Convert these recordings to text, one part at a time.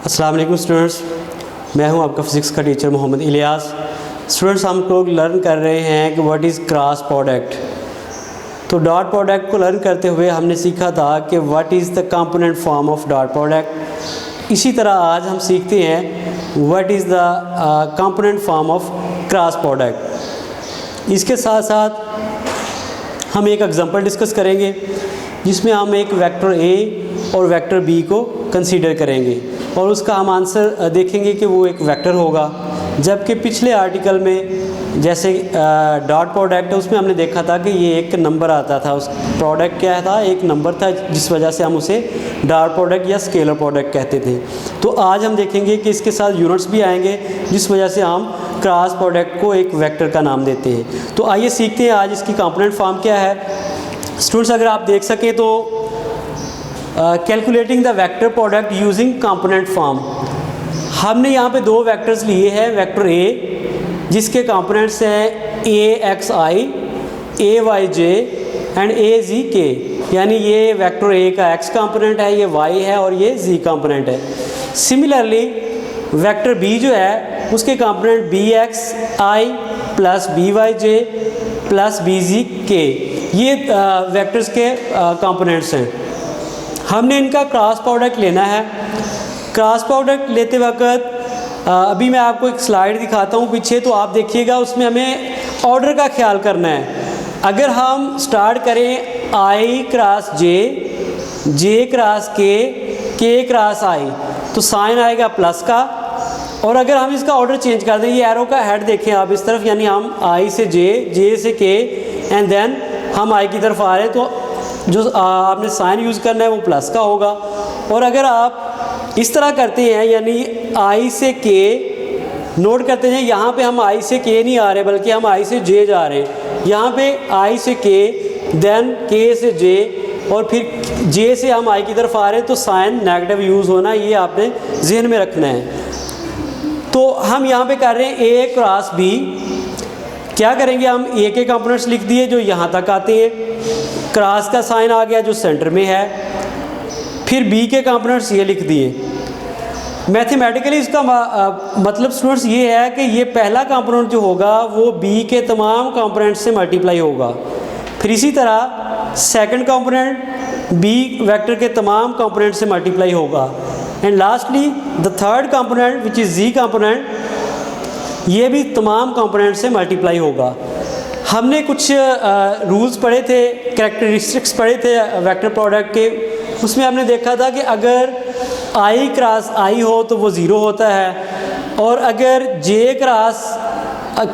अस्सलाम वालेकुम स्टूडेंट्स, मैं हूं आपका फिज़िक्स का टीचर मोहम्मद इलियास। स्टूडेंट्स, हम लोग लर्न कर रहे हैं कि व्हाट इज़ क्रॉस प्रोडक्ट। तो डॉट प्रोडक्ट को लर्न करते हुए हमने सीखा था कि what is the component form of dot product. इसी तरह आज हम सीखते हैं what is the component form of cross product. इसके साथ साथ हम एक एग्जांपल डिस्कस करेंगे जिसमें हम एक वेक्टर ए और वेक्टर बी को कंसीडर करेंगे और उसका हम आंसर देखेंगे कि वो एक वेक्टर होगा। जबकि पिछले आर्टिकल में जैसे डॉट प्रोडक्ट है उसमें हमने देखा था कि ये एक नंबर आता था, उस प्रोडक्ट क्या था, एक नंबर था, जिस वजह से हम उसे डॉट प्रोडक्ट या स्केलर प्रोडक्ट कहते थे। तो आज हम देखेंगे कि इसके साथ यूनिट्स भी आएंगे जिस वजह से हम क्रॉस प्रोडक्ट को एक वेक्टर का नाम देते हैं। तो आइए सीखते हैं आज इसकी कंपोनेंट फॉर्म क्या है। स्टूडेंट्स, अगर आप देख सकें तो calculating the vector product using component form, हमने यहाँ पे दो वेक्टर्स लिए हैं। वेक्टर ए जिसके कंपोनेंट्स हैं A X I, A Y J and A Z K, यानी ये वेक्टर ए का एक्स कंपोनेंट है, ये वाई है और ये जी कंपोनेंट है। सिमिलरली वेक्टर बी जो है उसके कंपोनेंट बी एक्स आई प्लस बी वाई जे प्लस बी जी के, ये वेक्टर्स के कंपोनेंट्स हैं। हमने इनका क्रॉस प्रोडक्ट लेना है। क्रॉस प्रोडक्ट लेते वक्त अभी मैं आपको एक स्लाइड दिखाता हूँ पीछे, तो आप देखिएगा उसमें हमें ऑर्डर का ख्याल करना है। अगर हम स्टार्ट करें आई क्रॉस जे, जे क्रॉस के क्रॉस आई, तो साइन आएगा प्लस का। और अगर हम इसका ऑर्डर चेंज कर दें, ये एरो का हेड देखें आप इस तरफ, यानी हम आई से जे से के एंड देन हम आई की तरफ आ रहे हैं, तो जो आपने साइन यूज़ करना है वो प्लस का होगा। और अगर आप इस तरह करते हैं, यानी आई से के, नोट करते हैं यहाँ पे हम आई से के नहीं आ रहे बल्कि हम आई से जे जा रहे हैं। यहाँ पे आई से के, देन के से जे और फिर जे से हम आई की तरफ आ रहे हैं, तो साइन नेगेटिव यूज़ होना, ये आपने जहन में रखना है। तो हम यहाँ पे कर रहे हैं ए क्रॉस बी। क्या करेंगे, हम ए के कंपोनेंट्स लिख दिए जो यहाँ तक आते हैं, क्रॉस का साइन आ गया जो सेंटर में है, फिर बी के कंपोनेंट्स ये लिख दिए। मैथमेटिकली इसका मतलब स्टूडेंट्स ये है कि ये पहला कंपोनेंट जो होगा वो बी के तमाम कंपोनेंट से मल्टीप्लाई होगा। फिर इसी तरह सेकंड कंपोनेंट बी वेक्टर के तमाम कंपोनेंट से मल्टीप्लाई होगा। And lastly the third component which is G component, ये भी तमाम कंपोनेंट से मल्टीप्लाई होगा। हमने कुछ रूल्स पढ़े थे, कैरेक्टरिस्टिक्स पढ़े थे वेक्टर प्रोडक्ट के, उसमें हमने देखा था कि अगर आई क्रॉस आई हो तो वो ज़ीरो होता है, और अगर जे क्रॉस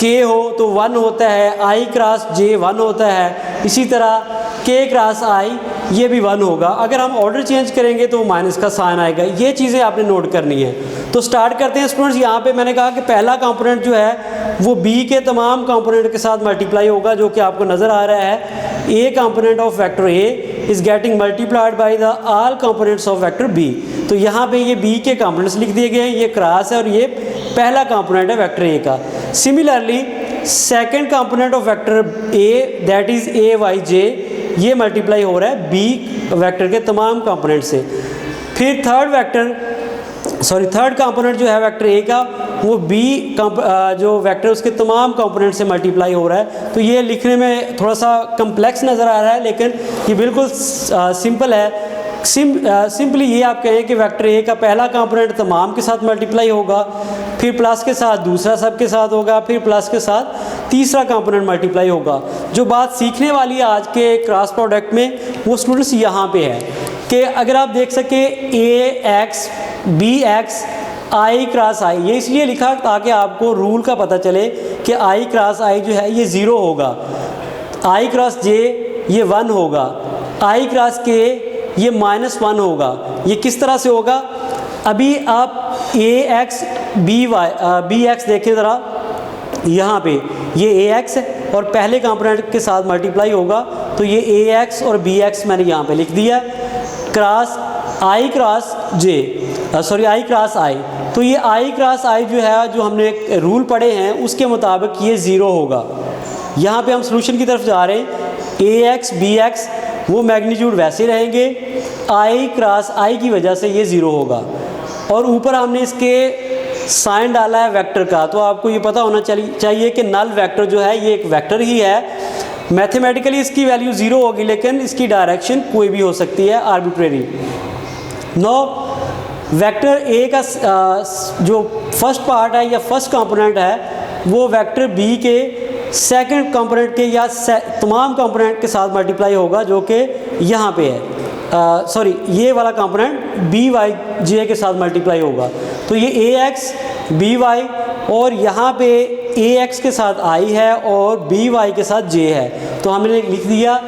के हो तो 1 होता है, आई क्रॉस जे 1 होता है, इसी तरह के क्रॉस आई ये भी 1 होगा। अगर हम ऑर्डर चेंज करेंगे तो माइनस का साइन आएगा। ये चीज़ें आपने नोट करनी है। तो स्टार्ट करते हैं स्टूडेंट्स। यहाँ पे मैंने कहा कि पहला कंपोनेंट जो है वो बी के तमाम कंपोनेंट के साथ मल्टीप्लाई होगा, जो कि आपको नज़र आ रहा है। A component of vector A is getting multiplied by the all components of vector B. तो यहाँ पे ये बी के कंपोनेंट्स लिख दिए गए हैं, ये क्रॉस है और ये पहला कंपोनेंट है वेक्टर ए का। Similarly second component of vector A that is A Y J, ये मल्टीप्लाई हो रहा है बी वेक्टर के तमाम कंपोनेंट से। फिर थर्ड कंपोनेंट जो है वेक्टर ए का, वो बी जो वेक्टर उसके तमाम कंपोनेंट से मल्टीप्लाई हो रहा है। तो ये लिखने में थोड़ा सा कम्प्लेक्स नज़र आ रहा है, लेकिन ये बिल्कुल सिंपल है। सिंपली ये आप कहें कि वेक्टर ए का पहला कंपोनेंट तमाम के साथ मल्टीप्लाई होगा, फिर प्लस के साथ दूसरा सब के साथ होगा, फिर प्लस के साथ तीसरा कंपोनेंट मल्टीप्लाई होगा। जो बात सीखने वाली है आज के क्रॉस प्रोडक्ट में, वो स्टूडेंट्स यहाँ पे है कि अगर आप देख सके ए एक्स बी एक्स आई क्रॉस आई, ये इसलिए लिखा ताकि आपको रूल का पता चले कि आई क्रॉस आई जो है ये 0 होगा, आई क्रॉस जे ये 1 होगा, आई क्रॉस के ये -1 होगा। ये किस तरह से होगा, अभी आप ए एक्स बी एक्स देखें ज़रा, यहाँ पे ये ए एक्स है और पहले कंपोनेंट के साथ मल्टीप्लाई होगा, तो ये ए एक्स और बी एक्स मैंने यहाँ पे लिख दिया। Cross I cross J, sorry I cross I, तो ये आई क्रॉस आई जो है, जो हमने रूल पढ़े हैं उसके मुताबिक ये 0 होगा। यहाँ पे हम सोल्यूशन की तरफ जा रहे हैं। ए एक्स बी एक्स वो मैग्नीट्यूड वैसे रहेंगे, आई क्रॉस आई की वजह से ये 0 होगा। और ऊपर हमने इसके साइन डाला है वेक्टर का। तो आपको ये पता होना चाहिए कि नल वेक्टर जो है ये एक वेक्टर ही है। मैथमेटिकली इसकी वैल्यू 0 होगी, लेकिन इसकी डायरेक्शन कोई भी हो सकती है, आर्बिट्रेरी। नो वेक्टर ए का जो फर्स्ट पार्ट है या फर्स्ट कंपोनेंट है वो वेक्टर बी के सेकंड कंपोनेंट के या तमाम कंपोनेंट के साथ मल्टीप्लाई होगा, जो कि यहाँ पे है। सॉरी, ये वाला कंपोनेंट बी वाई जे के साथ मल्टीप्लाई होगा। तो ये ए एक्स बी वाई, और यहाँ पे ए एक्स के साथ आई है और बी वाई के साथ जे है। तो हमने लिख दिया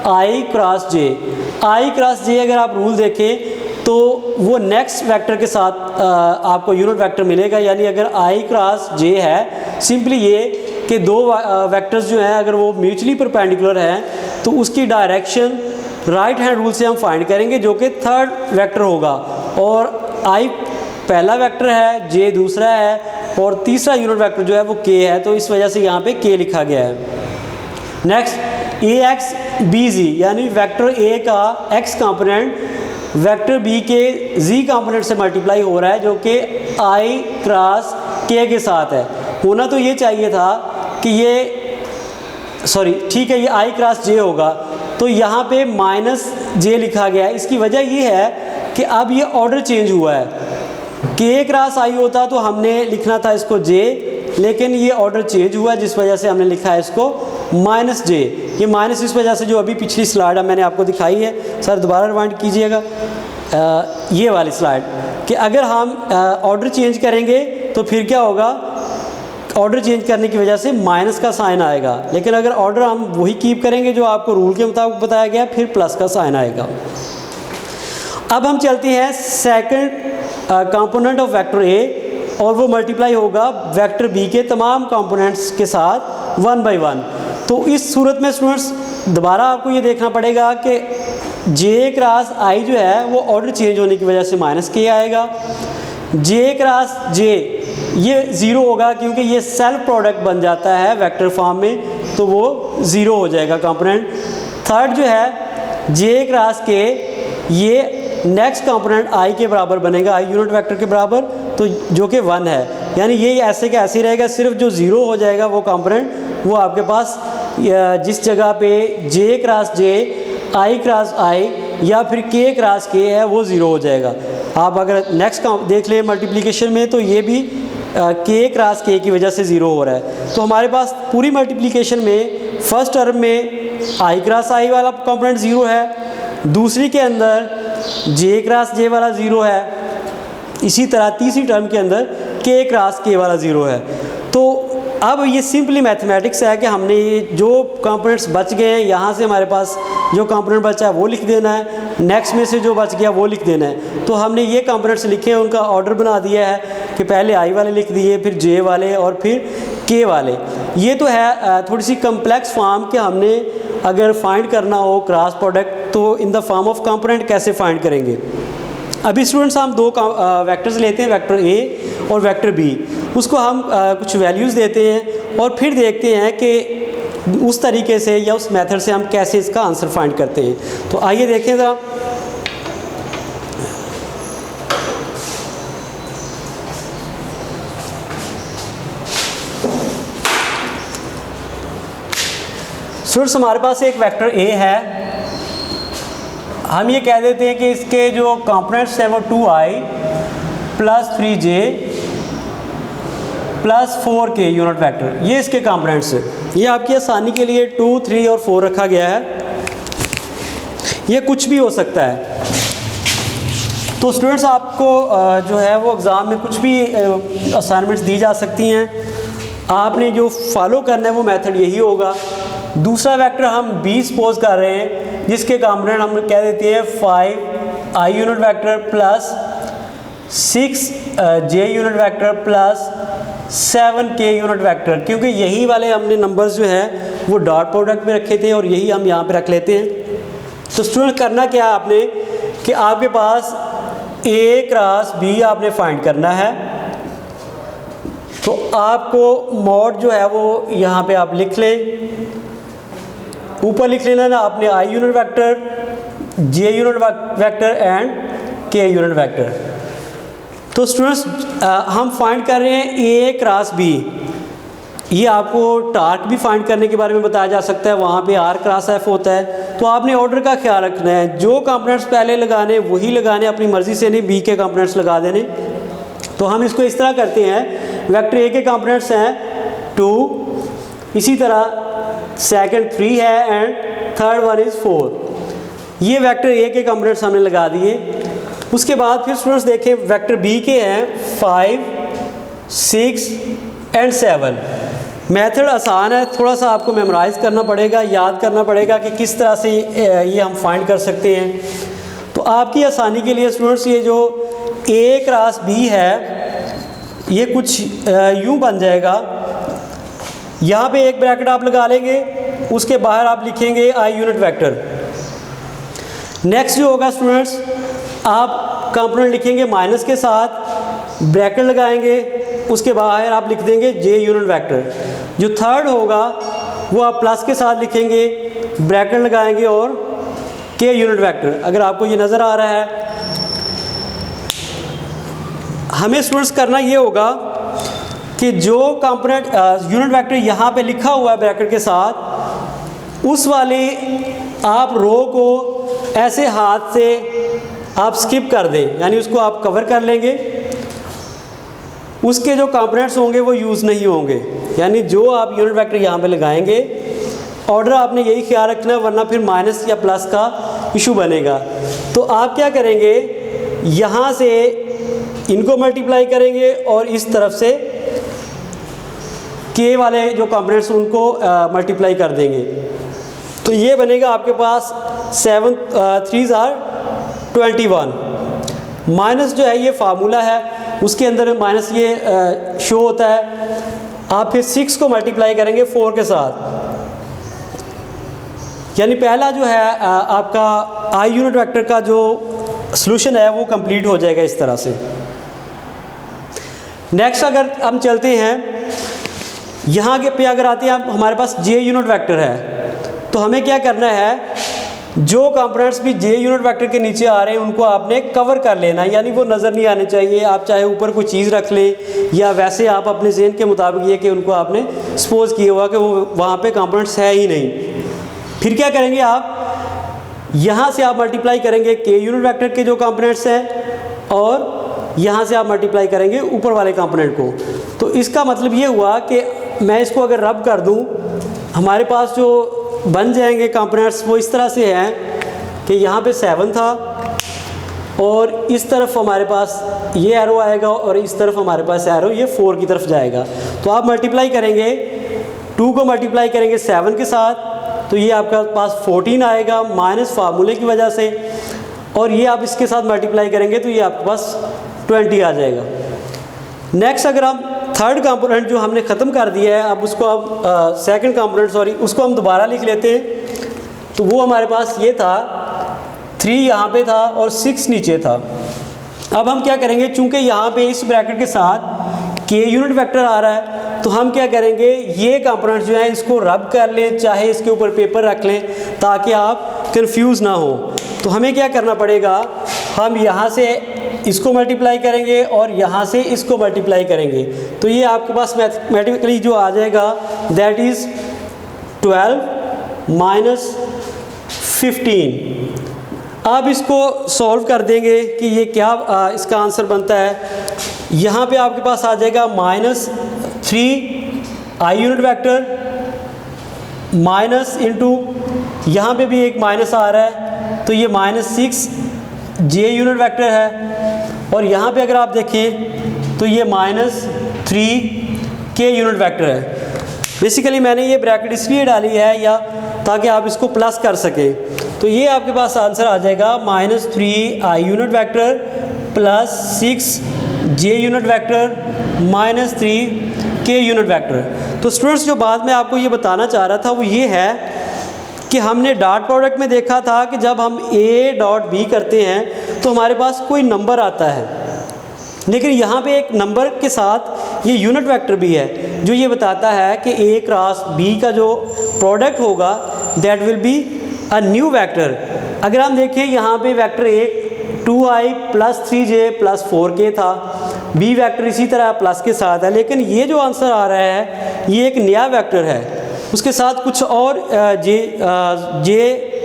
आई क्रॉस जे। आई क्रॉस जे अगर आप रूल देखें तो वो नेक्स्ट वेक्टर के साथ आपको यूनिट वेक्टर मिलेगा। यानी अगर आई क्रॉस जे है, सिंपली ये कि दो वेक्टर्स जो हैं अगर वो म्यूचुअली परपेंडिकुलर हैं तो उसकी डायरेक्शन राइट हैंड रूल से हम फाइंड करेंगे, जो कि थर्ड वेक्टर होगा। और आई पहला वेक्टर है, जे दूसरा है, और तीसरा यूनिट वेक्टर जो है वो के है। तो इस वजह से यहाँ पे के लिखा गया है। नेक्स्ट ए एक्स बी जी, यानी वेक्टर ए का एक्स कंपोनेंट वेक्टर बी के जी कंपोनेंट से मल्टीप्लाई हो रहा है, जो कि आई क्रॉस के के साथ है। होना तो ये चाहिए था कि ये सॉरी ठीक है, ये आई क्रॉस जे होगा। तो यहाँ पे माइनस जे लिखा गया है। इसकी वजह ये है कि अब ये ऑर्डर चेंज हुआ है। के क्रॉस आई होता तो हमने लिखना था इसको जे, लेकिन ये ऑर्डर चेंज हुआ जिस वजह से हमने लिखा है इसको माइनस जे। ये माइनस इस वजह से जो अभी पिछली स्लाइड मैंने आपको दिखाई है, सर दोबारा रिवाइंड कीजिएगा, ये वाली स्लाइड, कि अगर हम ऑर्डर चेंज करेंगे तो फिर क्या होगा, ऑर्डर चेंज करने की वजह से माइनस का साइन आएगा। लेकिन अगर ऑर्डर हम वही कीप करेंगे जो आपको रूल के मुताबिक बताया गया, फिर प्लस का साइन आएगा। अब हम चलते हैं सेकंड कंपोनेंट ऑफ वेक्टर ए, और वो मल्टीप्लाई होगा वेक्टर बी के तमाम कंपोनेंट्स के साथ 1 बाई 1। तो इस सूरत में स्टूडेंट्स दोबारा आपको ये देखना पड़ेगा कि जे क्रॉस आई जो है वो ऑर्डर चेंज होने की वजह से माइनस के आएगा। जे क्रॉस जे ये 0 होगा, क्योंकि ये सेल्फ प्रोडक्ट बन जाता है वेक्टर फॉर्म में, तो वो 0 हो जाएगा कंपोनेंट। थर्ड जो है जे क्रॉस के, ये नेक्स्ट कंपोनेंट आई के बराबर बनेगा, आई यूनिट वेक्टर के बराबर, तो जो कि 1 है। यानी ये ऐसे का ऐसे रहेगा, सिर्फ जो 0 हो जाएगा वो कंपोनेंट वो आपके पास जिस जगह पे जे क्रॉस जे, आई क्रॉस आई या फिर के क्रॉस के है वो 0 हो जाएगा। आप अगर नेक्स्ट देख लें मल्टीप्लिकेशन में, तो ये भी के क्रॉस के की वजह से 0 हो रहा है। तो हमारे पास पूरी मल्टीप्लिकेशन में फर्स्ट टर्म में आई क्रॉस आई वाला कंपोनेंट 0 है, दूसरी के अंदर जे क्रॉस जे वाला 0 है, इसी तरह तीसरी टर्म के अंदर के क्रॉस के वाला 0 है। तो अब ये सिंपली मैथमेटिक्स है कि हमने ये जो कंपोनेंट्स बच गए हैं यहाँ से हमारे पास जो कंपोनेंट बचा है वो लिख देना है, नेक्स्ट में से जो बच गया वो लिख देना है। तो हमने ये कंपोनेंट्स लिखे हैं, उनका ऑर्डर बना दिया है कि पहले आई वाले लिख दिए, फिर जे वाले और फिर के वाले। ये तो है थोड़ी सी कम्प्लेक्स फॉर्म कि हमने अगर फाइंड करना हो क्रॉस प्रोडक्ट तो in the form of component कैसे फाइंड करेंगे। अभी स्टूडेंट्स हम दो वेक्टर्स लेते हैं, वेक्टर ए और वेक्टर बी, उसको हम कुछ वैल्यूज़ देते हैं और फिर देखते हैं कि उस तरीके से या उस मेथड से हम कैसे इसका आंसर फाइंड करते हैं। तो आइए देखें ज़रा। स्टूडेंट्स हमारे पास एक वेक्टर ए है, हम ये कह देते हैं कि इसके जो कंपोनेंट्स हैं वो 2i plus 3j plus 4k unit vector, ये इसके कंपोनेंट्स हैं। ये आपकी आसानी के लिए 2, 3 और 4 रखा गया है, ये कुछ भी हो सकता है। तो स्टूडेंट्स आपको जो है वो एग्ज़ाम में कुछ भी असाइनमेंट्स दी जा सकती हैं, आपने जो फॉलो करना है वो मेथड यही होगा। दूसरा वेक्टर हम b सपोज कर रहे हैं, जिसके कंपोनेंट हम कह देते हैं 5i unit vector plus 6j unit vector plus 7k unit vector, क्योंकि यही वाले हमने नंबर्स जो है वो डॉट प्रोडक्ट में रखे थे और यही हम यहाँ पे रख लेते हैं। तो स्टूडेंट करना क्या है आपने कि आपके पास a क्रॉस b आपने फाइंड करना है। तो आपको मॉड जो है वो यहाँ पे आप लिख लें, ऊपर लिख लेना ना आपने i unit vector, j unit vector and k unit vector. तो स्टूडेंट्स हम फाइंड कर रहे हैं ए क्रॉस बी। ये आपको टार्क भी फाइंड करने के बारे में बताया जा सकता है, वहाँ पे आर क्रॉस एफ होता है। तो आपने ऑर्डर का ख्याल रखना है, जो कंपोनेंट्स पहले लगाने वही लगाने, अपनी मर्ज़ी से नहीं बी के कंपोनेंट्स लगा देने। तो हम इसको इस तरह करते हैं, वेक्टर ए के कंपोनेंट्स हैं 2, इसी तरह सेकंड 3 है एंड थर्ड वन इज़ 4। ये वेक्टर ए के कंपोनेंट्स हमने लगा दिए। उसके बाद फिर स्टूडेंट्स देखें वेक्टर बी के हैं 5, 6 एंड 7। मेथड आसान है, थोड़ा सा आपको मेमोराइज़ करना पड़ेगा, याद करना पड़ेगा कि किस तरह से ये हम फाइंड कर सकते हैं। तो आपकी आसानी के लिए स्टूडेंट्स ये जो ए क्रॉस बी है ये कुछ यूँ बन जाएगा। यहाँ पे एक ब्रैकेट आप लगा लेंगे, उसके बाहर आप लिखेंगे आई यूनिट वेक्टर। नेक्स्ट जो होगा स्टूडेंट्स, आप कंपोनेंट लिखेंगे माइनस के साथ, ब्रैकेट लगाएंगे, उसके बाहर आप लिख देंगे जे यूनिट वेक्टर। जो थर्ड होगा वो आप प्लस के साथ लिखेंगे, ब्रैकेट लगाएंगे और के यूनिट वेक्टर। अगर आपको ये नज़र आ रहा है, हमें स्टूडेंट्स करना ये होगा कि जो कंपोनेंट यूनिट वेक्टर यहाँ पे लिखा हुआ है ब्रैकेट के साथ, उस वाले आप रो को ऐसे हाथ से आप स्किप कर दें, यानी उसको आप कवर कर लेंगे। उसके जो कंपोनेंट्स होंगे वो यूज़ नहीं होंगे, यानी जो आप यूनिट वेक्टर यहाँ पे लगाएंगे, ऑर्डर आपने यही ख्याल रखना है, वरना फिर माइनस या प्लस का इशू बनेगा। तो आप क्या करेंगे, यहाँ से इनको मल्टीप्लाई करेंगे और इस तरफ से के वाले जो कंपोनेंट्स उनको मल्टीप्लाई कर देंगे। तो ये बनेगा आपके पास 7 3s are 21। माइनस जो है ये फार्मूला है, उसके अंदर माइनस ये शो होता है। आप फिर 6 को मल्टीप्लाई करेंगे 4 के साथ, यानी पहला जो है आपका आई यूनिट वेक्टर का जो सॉल्यूशन है वो कंप्लीट हो जाएगा इस तरह से। नेक्स्ट अगर हम चलते हैं यहाँ के पे, अगर आते हैं आप, हमारे पास जे यूनिट वेक्टर है, तो हमें क्या करना है, जो कंपोनेंट्स भी जे यूनिट वेक्टर के नीचे आ रहे हैं उनको आपने कवर कर लेना है, यानी वो नज़र नहीं आने चाहिए। आप चाहे ऊपर कोई चीज़ रख लें या वैसे आप अपने ज़हन के मुताबिक ये कि उनको आपने सपोज किया हुआ कि वो वहाँ पे कंपोनेंट्स है ही नहीं। फिर क्या करेंगे, आप यहाँ से आप मल्टीप्लाई करेंगे के यूनिट वेक्टर के जो कंपोनेंट्स हैं और यहाँ से आप मल्टीप्लाई करेंगे ऊपर वाले कंपोनेंट को। तो इसका मतलब ये हुआ कि मैं इसको अगर रब कर दूँ, हमारे पास जो बन जाएंगे कंपोनेंट्स वो इस तरह से हैं कि यहाँ पे 7 था और इस तरफ हमारे पास ये एरो आएगा और इस तरफ हमारे पास एरो ये 4 की तरफ जाएगा। तो आप मल्टीप्लाई करेंगे, 2 को मल्टीप्लाई करेंगे 7 के साथ, तो ये आपका पास 14 आएगा माइनस फार्मूले की वजह से, और ये आप इसके साथ मल्टीप्लाई करेंगे तो ये आपके पास 20 आ जाएगा। नेक्स्ट अगर हम थर्ड कंपोनेंट जो हमने ख़त्म कर दिया है, अब उसको अब सेकंड कंपोनेंट सॉरी उसको हम दोबारा लिख लेते हैं। तो वो हमारे पास ये था, 3 यहाँ पे था और 6 नीचे था। अब हम क्या करेंगे, चूंकि यहाँ पे इस ब्रैकेट के साथ के यूनिट वेक्टर आ रहा है, तो हम क्या करेंगे, ये कंपोनेंट जो है इसको रब कर लें, चाहे इसके ऊपर पेपर रख लें ताकि आप कंफ्यूज ना हो। तो हमें क्या करना पड़ेगा, हम यहाँ से इसको मल्टीप्लाई करेंगे और यहाँ से इसको मल्टीप्लाई करेंगे, तो ये आपके पास मैथमेटिकली जो आ जाएगा दैट इज़ 12 माइनस 15। अब इसको सॉल्व कर देंगे कि ये क्या इसका आंसर बनता है। यहाँ पे आपके पास आ जाएगा -3 I unit vector minus into यहाँ पे भी एक माइनस आ रहा है, तो ये -6 जे यूनिट वेक्टर है, और यहाँ पे अगर आप देखें तो ये -3 के यूनिट वेक्टर है। बेसिकली मैंने ये ब्रैकेट इसलिए डाली है या ताकि आप इसको प्लस कर सकें। तो ये आपके पास आंसर आ जाएगा -3 I unit vector plus 6 J unit vector -3 के यूनिट वेक्टर। तो स्टूडेंट्स जो बाद में आपको ये बताना चाह रहा था वो ये है कि हमने डॉट प्रोडक्ट में देखा था कि जब हम A डॉट B करते हैं तो हमारे पास कोई नंबर आता है, लेकिन यहाँ पे एक नंबर के साथ ये यूनिट वेक्टर भी है जो ये बताता है कि A क्रॉस B का जो प्रोडक्ट होगा that will be a new vector. अगर हम देखें यहाँ पे वेक्टर 1 2i + 3j + 4k था, बी वेक्टर इसी तरह प्लस के साथ है, लेकिन ये जो आंसर आ रहा है ये एक नया वेक्टर है, उसके साथ कुछ और जे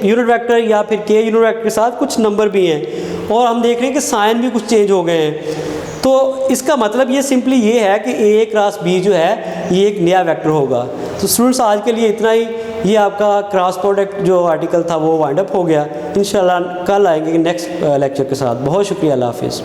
यूनिट वेक्टर या फिर के यूनिट वेक्टर के साथ कुछ नंबर भी हैं, और हम देख रहे हैं कि साइन भी कुछ चेंज हो गए हैं। तो इसका मतलब ये सिंपली ये है कि ए क्रॉस बी जो है ये एक नया वेक्टर होगा। तो स्टूडेंट्स आज के लिए इतना ही। ये आपका क्रॉस प्रोडक्ट जो आर्टिकल था वो वाइंड अप हो गया। इंशाल्लाह कल आएंगे नेक्स्ट लेक्चर के साथ। बहुत शुक्रिया, अल्लाह हाफिज़।